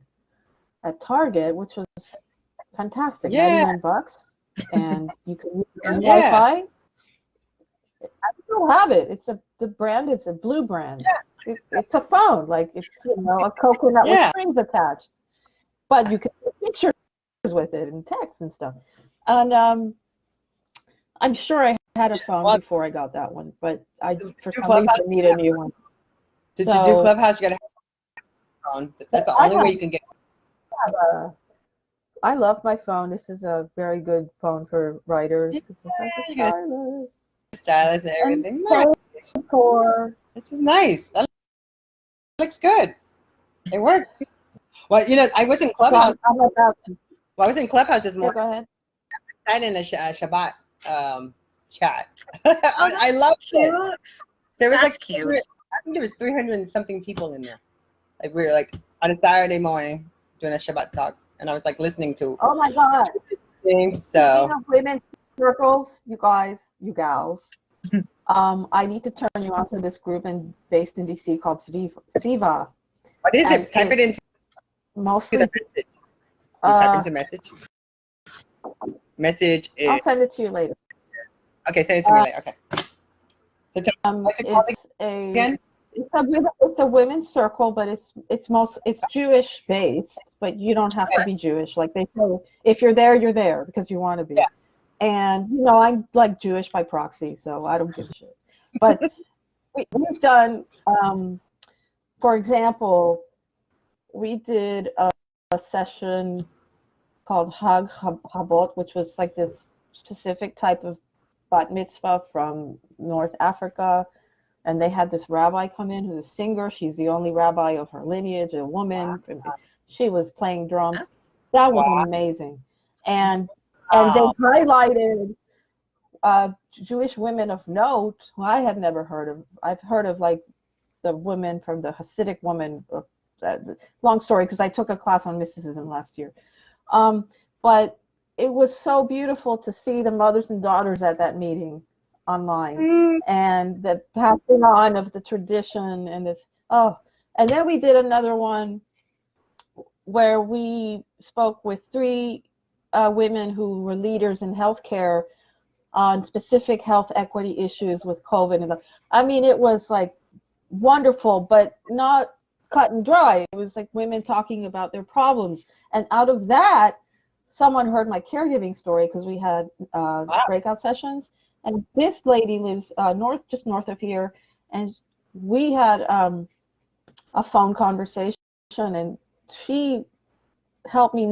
at Target, which was fantastic. $99. And you can use Wi-Fi. I still have it. It's the brand is a blue brand. Yeah, it's a phone, like it's a coconut with strings attached, but you can take pictures with it and text and stuff. And I'm sure I had a phone before I got that one, but I for some reason need a new one. To do Clubhouse, you gotta have a phone. That's the only way you can get. I love my phone. This is a very good phone for writers. Stylus and everything. Nice. This is nice. That looks good. It works. Well, I was in Clubhouse. I was in Clubhouse this morning. Go ahead. I sat in a Shabbat chat. I love it. There was cute. I think there was 300 and something people in there. Like we were like on a Saturday morning doing a Shabbat talk, and I was like listening to. Oh my God! Things, so women circles, you guys, you gals. I need to turn you on to this group based in DC called Siva. What is it? Type it into mostly. The message. Type into message. Message. I'll send it to you later. Okay, send it to me later. Okay. So what's it called again? It's a women's circle, but it's Jewish based, but you don't have to be Jewish. Like they say, if you're there because you want to be. Yeah. And I'm like Jewish by proxy, so I don't give a shit. But we've done, for example, we did a session called Hag Habot, which was like this specific type of bat mitzvah from North Africa. And they had this rabbi come in who's a singer. She's the only rabbi of her lineage, a woman. Wow. She was playing drums. That was amazing. And they highlighted Jewish women of note who I had never heard of. I've heard of like the women from the Hasidic woman. Long story, because I took a class on mysticism last year. But it was so beautiful to see the mothers and daughters at that meeting online and the passing on of the tradition and this. And then we did another one where we spoke with 3 women who were leaders in healthcare on specific health equity issues with COVID. And I mean, it was like wonderful, but not cut and dry. It was like women talking about their problems. And out of that, someone heard my caregiving story because we had breakout sessions. And this lady lives just north of here. And we had a phone conversation, and she helped me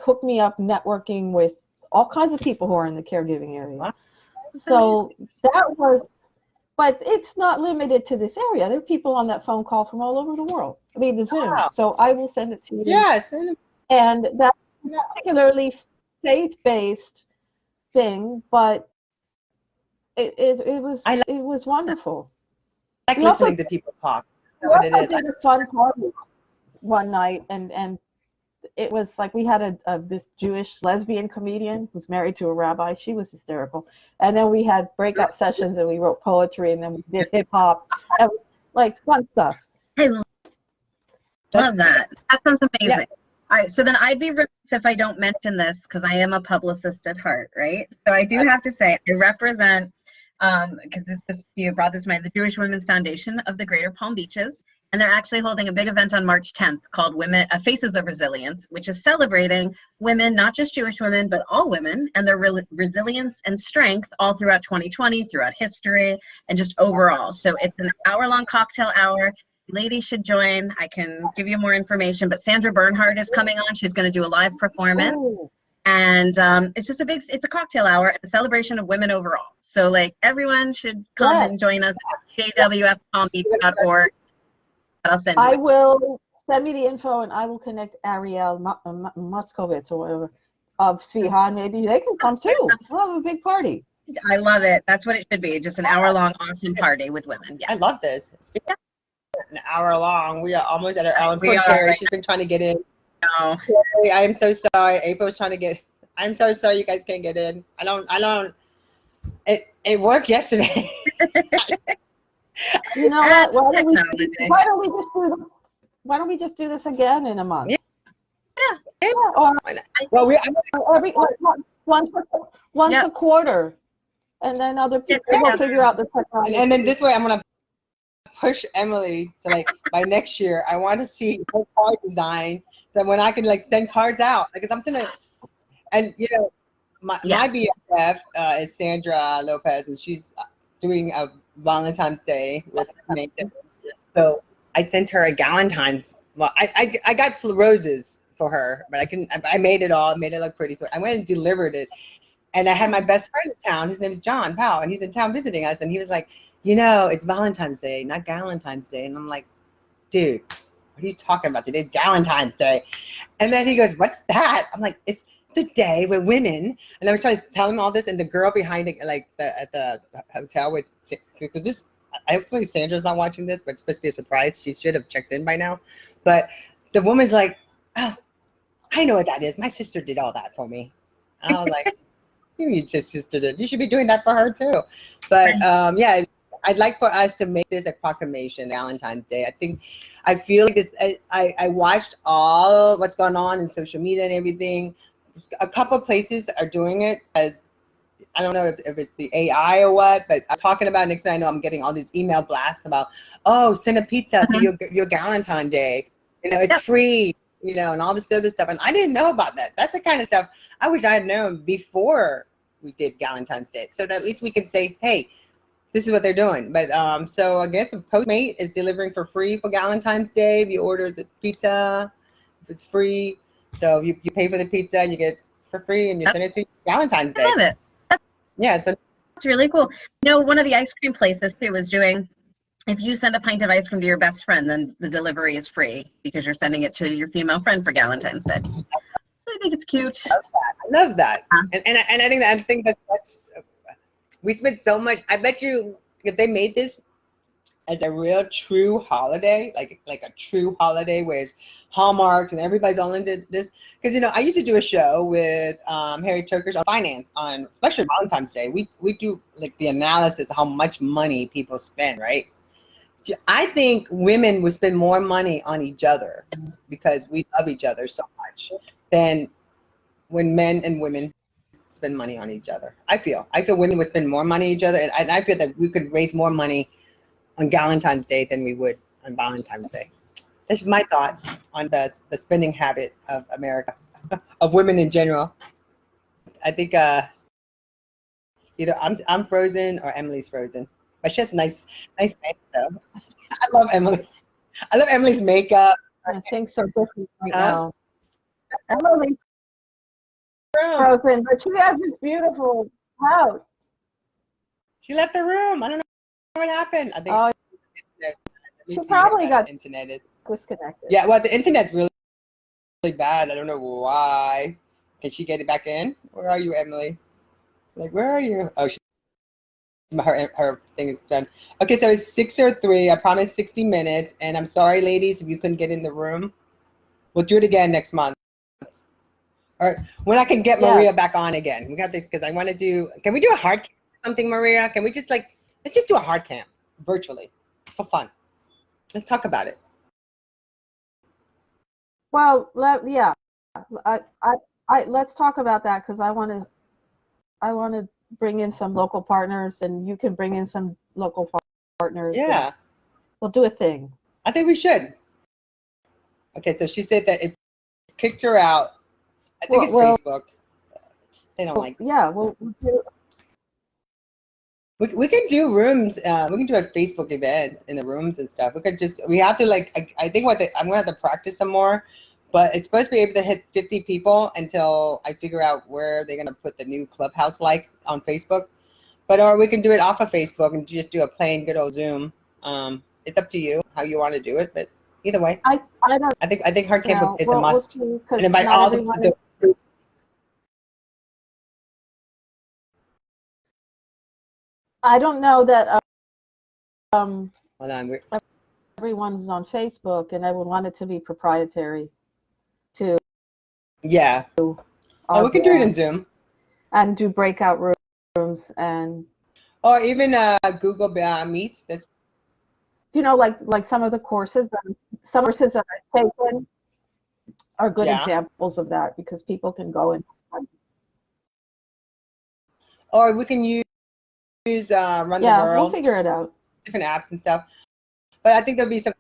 hook me up networking with all kinds of people who are in the caregiving area. So that was, but it's not limited to this area. There are people on that phone call from all over the world. I mean, the Zoom. Wow. So I will send it to you. Yes. And that's particularly faith-based thing, but it was wonderful. I like listening to people talk. What it is. I did a fun party one night, and it was like we had this Jewish lesbian comedian who's married to a rabbi. She was hysterical. And then we had breakout sessions, and we wrote poetry, and then we did hip hop, and like fun stuff. I love that. That sounds amazing. Yeah. All right, so then I'd be remiss if I don't mention this because I am a publicist at heart, right? So I do have to say I represent, because you brought this to mind, the Jewish Women's Foundation of the Greater Palm Beaches. And they're actually holding a big event on March 10th called Faces of Resilience, which is celebrating women, not just Jewish women, but all women, and their resilience and strength all throughout 2020, throughout history, and just overall. So it's an hour-long cocktail hour. Ladies should join. I can give you more information, but Sandra Bernhardt is coming on. She's going to do a live performance. Ooh. And it's just it's a cocktail hour, a celebration of women overall. So like everyone should come and join us at jwfpalmbeach.org. I'll send you. I will send me the info, and I will connect Ariel Moskovitz or whatever of Sviha. Maybe they can come too. We'll have a big party. I love it. That's what it should be. Just an hour-long awesome party with women. Yeah. I love this. It's an hour long. We are almost at our Ellen Porter. She's been trying to get in. No. I am so sorry. April's trying to get. I'm so sorry you guys can't get in. I don't. It worked yesterday. You know what? Why don't we just do this again in a month? Yeah. Or once a quarter, and then other people will figure out the technology. And then this way, I'm gonna push Emily to like by next year. I want to see her card design so when I can like send cards out because I'm gonna and you know my BFF is Sandra Lopez and she's doing a Valentine's Day with Nathan. So I sent her a Galentine's. Well, I got roses for her, but I made it all, made it look pretty. So I went and delivered it. And I had my best friend in town. His name is John Powell, and he's in town visiting us. And he was like, you know, it's Valentine's Day, not Galentine's Day. And I'm like, dude, what are you talking about? Today's Galentine's Day. And then he goes, what's that? I'm like, it's a day where women, and I was trying to tell him all this, and the girl behind it, like at the hotel with, because this, I hopefully Sandra's not watching this, but it's supposed to be a surprise. She should have checked in by now. But the woman's like, oh, I know what that is. My sister did all that for me. And I was like, you sister did. You should be doing that for her too. But yeah, I'd like for us to make this a proclamation, Valentine's Day. I feel like this, I watched all what's going on in social media and everything. A couple of places are doing it as, I don't know if it's the AI or what, but I'm talking about, next thing I know, I'm getting all these email blasts about, oh, send a pizza to your Galentine Day. You know, it's free, you know, and all this other stuff. And I didn't know about that. That's the kind of stuff I wish I had known before we did Galentine's Day. So that at least we could say, hey, this is what they're doing. But so I guess a Postmate is delivering for free for Galentine's Day. If you order the pizza, it's free. So you pay for the pizza and you get for free and you send it to Galentine's Day. I love it. Yeah, so it's really cool. You know, one of the ice cream places too was doing, if you send a pint of ice cream to your best friend, then the delivery is free because you're sending it to your female friend for Galentine's Day. So I think it's cute. I love that. And I think that's we spent so much. I bet you if they made this as a real true holiday, like a true holiday where it's hallmarks and everybody's all into this, because you know I used to do a show with Harry Turkish on finance, on especially Valentine's Day. We do like the analysis of how much money people spend, right? I think women would spend more money on each other because we love each other so much than when men and women spend money on each other. I feel women would spend more money on each other, and I feel that we could raise more money on Galentine's Day than we would on Valentine's Day. That's my thought on the spending habit of America, of women in general. I think either I'm frozen or Emily's frozen, but she has nice makeup though. I love Emily. I love Emily's makeup. I think so different right now. Emily's frozen, but she has this beautiful house. She left the room. I don't know what happened. I think she probably got the internet is disconnected. Yeah, well, the internet's really bad. I don't know why. Can she get it back in? Where are you, Emily? Like, where are you? Oh, her thing is done. Okay, so it's 6:03. I promised 60 minutes, and I'm sorry, ladies, if you couldn't get in the room. We'll do it again next month. Or when I can get Maria back on again. We got this because I want to do. Can we do a hard camp or something, Maria? Can we just let's just do a hard camp virtually for fun. Let's talk about it. Well, let's talk about that because I want to bring in some local partners, and you can bring in some local partners. Yeah, we'll do a thing. I think we should. Okay, so she said that it kicked her out. I think it's Facebook. They don't like. Yeah, we can do rooms. We can do a Facebook event in the rooms and stuff. We have to I think I'm gonna have to practice some more, but it's supposed to be able to hit 50 people until I figure out where they're gonna put the new Clubhouse on Facebook. Or we can do it off of Facebook and just do a plain good old Zoom. It's up to you how you want to do it, but either way, I think hard camp is a must. And invite all the I don't know that hold on, everyone's on Facebook, and I would want it to be proprietary too. Yeah. Oh, we can do it in Zoom. And do breakout rooms or even Google Meets. You know, like some of the courses that I've taken are good examples of that because people can go and. Or we can use Run the World. We'll figure it out. Different apps and stuff. But I think there'll be some.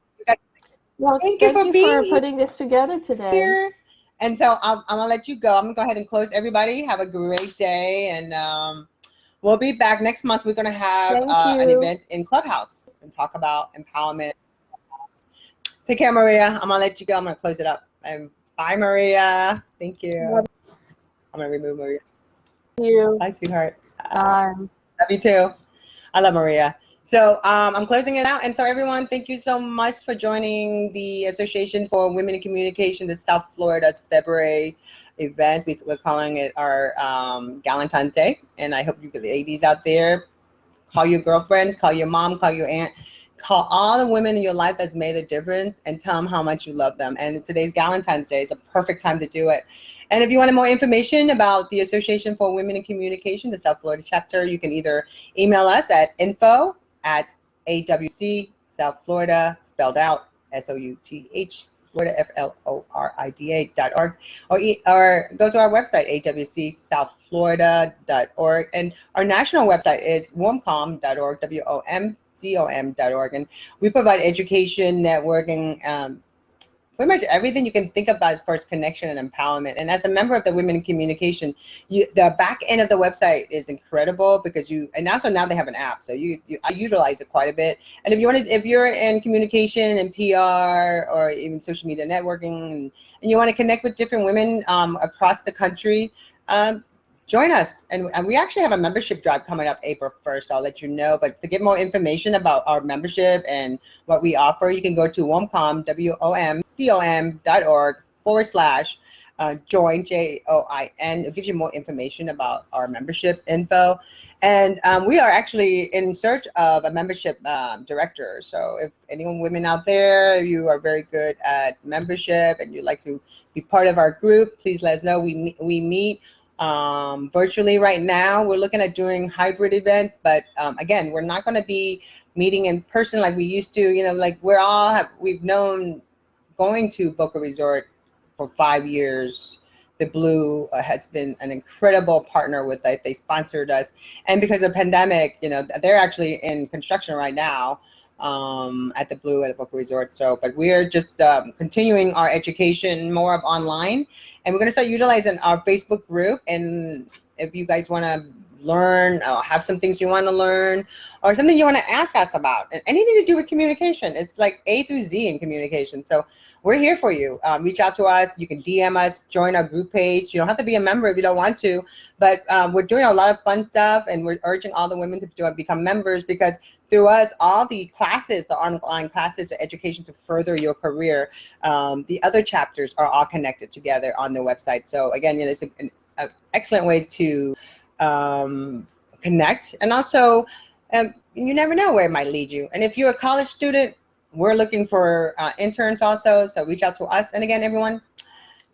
Well, Thank you for being putting this together today. here. And so I'm gonna let you go. I'm gonna go ahead and close. Everybody have a great day, and we'll be back next month. We're gonna have an event in Clubhouse and talk about empowerment. Take care, Maria. I'm gonna let you go. I'm gonna close it up. And bye, Maria. Thank you. I'm gonna remove Maria. Thank you. Bye, sweetheart. Bye. Love you too. I love Maria. So I'm closing it out. And so everyone, thank you so much for joining the Association for Women in Communication, the South Florida's February event. We're calling it our Galentine's Day. And I hope you ladies out there, call your girlfriends, call your mom, call your aunt, call all the women in your life that's made a difference and tell them how much you love them. And today's Galentine's Day is a perfect time to do it. And if you want more information about the Association for Women in Communication, the South Florida chapter, you can either email us at info@awc South Florida, spelled out SOUTH Florida FLORIDA.org, or go to our website awcsouthflorida.org, and our national website is womcom.org, WOMCOM.org, and we provide education, networking, pretty much everything you can think about as far as connection and empowerment. And as a member of the Women in Communication, the back end of the website is incredible because and also now they have an app, so I utilize it quite a bit. And if you're in communication and PR or even social media networking, and you want to connect with different women across the country, join us. And we actually have a membership drive coming up April 1st. So I'll let you know. But to get more information about our membership and what we offer, you can go to WOMCOM, WOMCOM.org/join, JOIN. It gives you more information about our membership info. And we are actually in search of a membership director. So if anyone, women out there, you are very good at membership and you'd like to be part of our group, please let us know. We meet virtually right now. We're looking at doing hybrid event, but again, we're not going to be meeting in person like we used to. You know, like we've known going to Boca Resort for 5 years. The Blue has been an incredible partner with us. They sponsored us, and because of pandemic, you know, they're actually in construction right now at the Blue at Boca Resort. So, but we're just continuing our education more of online, and we're going to start utilizing our Facebook group. And if you guys want to learn or have some things you want to learn or something you want to ask us about, and anything to do with communication, it's like A through Z in communication. So we're here for you. Reach out to us. You can DM us, join our group page. You don't have to be a member if you don't want to, but we're doing a lot of fun stuff, and we're urging all the women to become members, because through us, all the classes, the online classes, the education to further your career, the other chapters are all connected together on the website. So again, you know, it's an excellent way to connect, and also you never know where it might lead you. And if you're a college student, we're looking for interns also, so reach out to us. And again, everyone,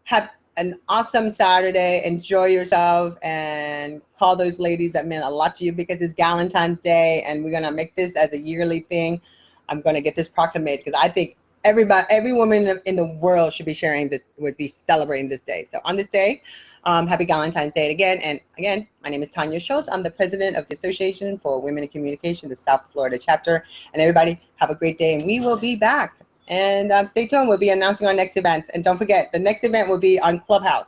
have an awesome Saturday. Enjoy yourself, and call those ladies that meant a lot to you, because it's Galentine's Day, and we're gonna make this as a yearly thing. I'm gonna get this proclamated, because I think every woman in the world should be sharing this, would be celebrating this day. So on this day, happy Galentine's Day again. And again, my name is Tanya Schultz. I'm the president of the Association for Women in Communication, the South Florida chapter. And everybody have a great day, and we will be back. And stay tuned. We'll be announcing our next events. And don't forget, the next event will be on Clubhouse.